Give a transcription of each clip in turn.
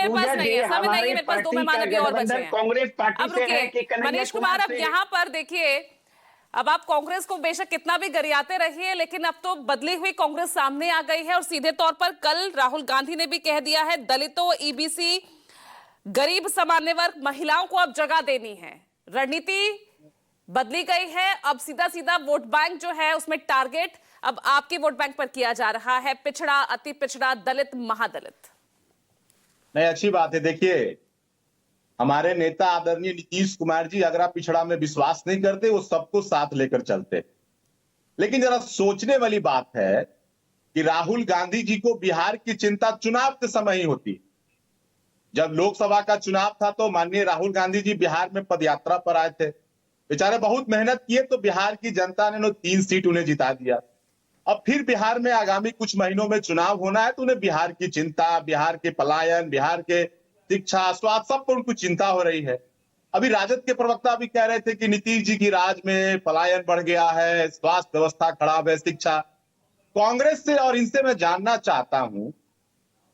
मेरे पास नहीं है, समय नहीं है मेरे पास, 2 मेहमान अभी और बचे हैं। कांग्रेस पार्टी अब से है कि रुकिए कन्हैया मनीष कुमार, अब यहाँ पर देखिए, अब आप कांग्रेस को बेशक कितना भी गरियाते रहिए, लेकिन अब तो बदली हुई कांग्रेस सामने आ गई है और सीधे तौर पर कल राहुल गांधी ने भी कह दिया है दलितों, ईबीसी, गरीब सामान्य वर्ग, महिलाओं को अब जगह देनी है। रणनीति बदली गई है। अब सीधा सीधा वोट बैंक जो है उसमें टारगेट अब आपके वोट बैंक पर किया जा रहा है, पिछड़ा, अति पिछड़ा, दलित, महादलित। नहीं, अच्छी बात है। देखिए, हमारे नेता आदरणीय नीतीश कुमार जी, अगर आप पिछड़ा में विश्वास नहीं करते, वो सबको साथ लेकर चलते। लेकिन जरा सोचने वाली बात है कि राहुल गांधी जी को बिहार की चिंता चुनाव के समय ही होती। जब लोकसभा का चुनाव था तो माननीय राहुल गांधी जी बिहार में पदयात्रा पर आए थे। बेचारे बहुत मेहनत किए तो बिहार की जनता ने 3 सीट उन्हें जिता दिया। अब फिर बिहार में आगामी कुछ महीनों में चुनाव होना है तो उन्हें बिहार की चिंता, बिहार के पलायन, बिहार के शिक्षा, स्वास्थ्य, सब पर उनको चिंता हो रही है। अभी राजद के प्रवक्ता भी कह रहे थे कि नीतीश जी की राज में पलायन बढ़ गया है, स्वास्थ्य व्यवस्था खराब है, शिक्षा। कांग्रेस से और इनसे मैं जानना चाहता हूं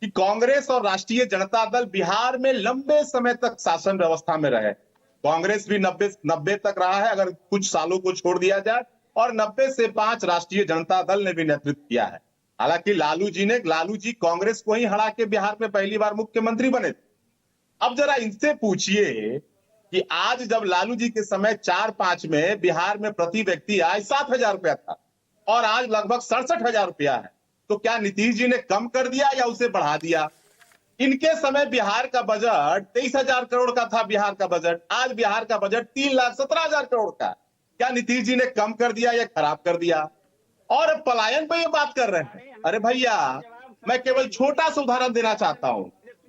कि कांग्रेस और राष्ट्रीय जनता दल बिहार में लंबे समय तक शासन व्यवस्था में रहे। कांग्रेस भी 90 तक रहा है, अगर कुछ सालों को छोड़ दिया जाए, और 90 से 5 राष्ट्रीय जनता दल ने भी नेतृत्व किया है। हालांकि लालू जी कांग्रेस को ही हरा के बिहार में पहली बार मुख्यमंत्री बने थे। अब जरा इनसे पूछिए कि आज जब लालू जी के समय 4-5 में बिहार में प्रति व्यक्ति आय 7,000 रुपया था और आज लगभग 67,000 रुपया है, तो क्या नीतीश जी ने कम कर दिया या उसे बढ़ा दिया? इनके समय बिहार का बजट 23,000 करोड़ का था। बिहार का बजट, आज बिहार का बजट 3,17,000 करोड़ का। क्या नीतीश जी ने कम कर दिया या खराब कर दिया? और पलायन पे ये बात कर रहे हैं। अरे भैया, मैं केवल छोटा सा उदाहरण देना चाहता हूं।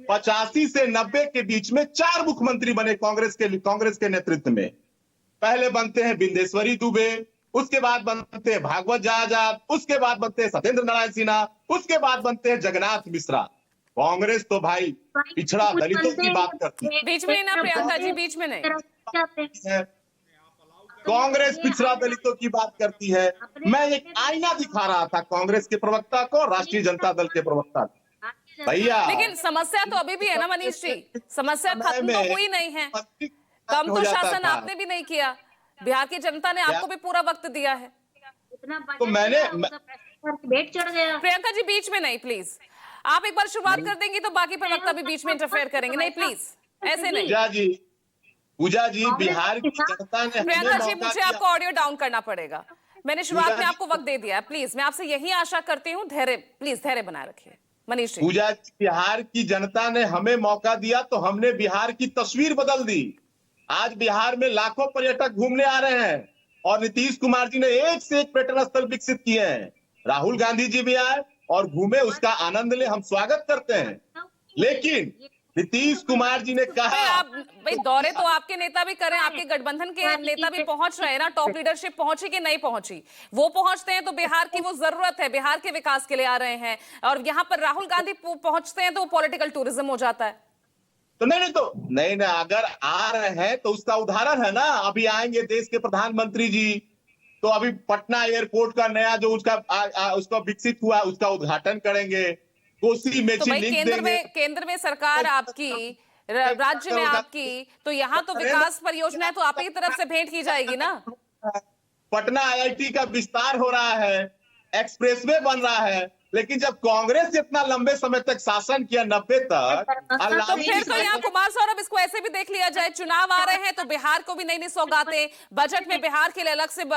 85 से 90 के बीच में 4 मुख्यमंत्री बने कांग्रेस के नेतृत्व में। पहले बनते हैं बिंदेश्वरी दुबे, उसके बाद बनते हैं भागवत आजाद, उसके बाद बनते हैं सत्येंद्र नारायण सिन्हा, उसके बाद बनते हैं जगन्नाथ मिश्रा। कांग्रेस तो भाई पिछड़ा दलितों की बात करती है। बीच में नहीं ना प्रियंका जी, बीच में नहीं। कांग्रेस पिछड़ा दलितों की बात करती है। मैं एक आईना दिखा रहा था कांग्रेस के प्रवक्ता को, राष्ट्रीय जनता दल के प्रवक्ता को। भैया, लेकिन समस्या तो अभी भी है ना मनीष जी, समस्या खत्म तो हुई नहीं है। कम तो शासन आपने भी नहीं किया, बिहार की जनता ने आपको भी पूरा वक्त दिया है। तो मैंने वेट चढ़ गया। प्रियंका जी बीच में नहीं प्लीज, आप एक बार शुरुआत कर देंगी तो बाकी प्रवक्ता भी बीच में इंटरफेयर करेंगे। नहीं प्लीज, ऐसे नहीं। पूजा जी, बिहार की जनता ने, प्रियंका जी मुझे आपको ऑडियो डाउन करना पड़ेगा। मैंने शुरुआत में आपको वक्त दे दिया है, प्लीज मैं आपसे यही आशा करती हूँ, धैर्य बनाए रखिए। मनीष जी। पूजा जी, बिहार की जनता ने हमें मौका दिया तो हमने बिहार की तस्वीर बदल दी। आज बिहार में लाखों पर्यटक घूमने आ रहे हैं और नीतीश कुमार जी ने एक से एक पर्यटन स्थल विकसित किए हैं। राहुल गांधी जी भी आए और घूमे, उसका आनंद ले, हम स्वागत करते हैं। लेकिन नीतीश कुमार जी ने कहा, आप भाई दौरे तो आपके नेता भी करें, आपके गठबंधन के नेता भी पहुंच रहे हैं ना, टॉप लीडरशिप पहुंची कि नहीं पहुंची? वो पहुंचते हैं तो बिहार की वो जरूरत है, बिहार के विकास के लिए आ रहे हैं, और यहाँ पर राहुल गांधी पहुंचते हैं तो वो पॉलिटिकल टूरिज्म हो जाता है। तो नहीं, अगर आ रहे हैं तो उसका उदाहरण है ना। अभी आएंगे देश के प्रधानमंत्री जी, तो अभी पटना एयरपोर्ट का नया जो उसका विकसित हुआ उसका उद्घाटन करेंगे। कोसी मेची लिंक देंगे। केंद्र में सरकार आपकी, राज्य में आपकी, तो यहाँ तो विकास परियोजनाएं तो आप ही की तरफ से भेंट की जाएगी ना। पटना IIT का विस्तार हो रहा है, एक्सप्रेसवे बन रहा है। लेकिन जब कांग्रेस इतना लंबे समय तक शासन किया 90 तक, तो फिर तो यहाँ कुमार सौरभ इसको ऐसे भी देख लिया जाए, चुनाव आ रहे हैं तो बिहार को भी नई नई सौगातें, बजट में बिहार के लिए अलग से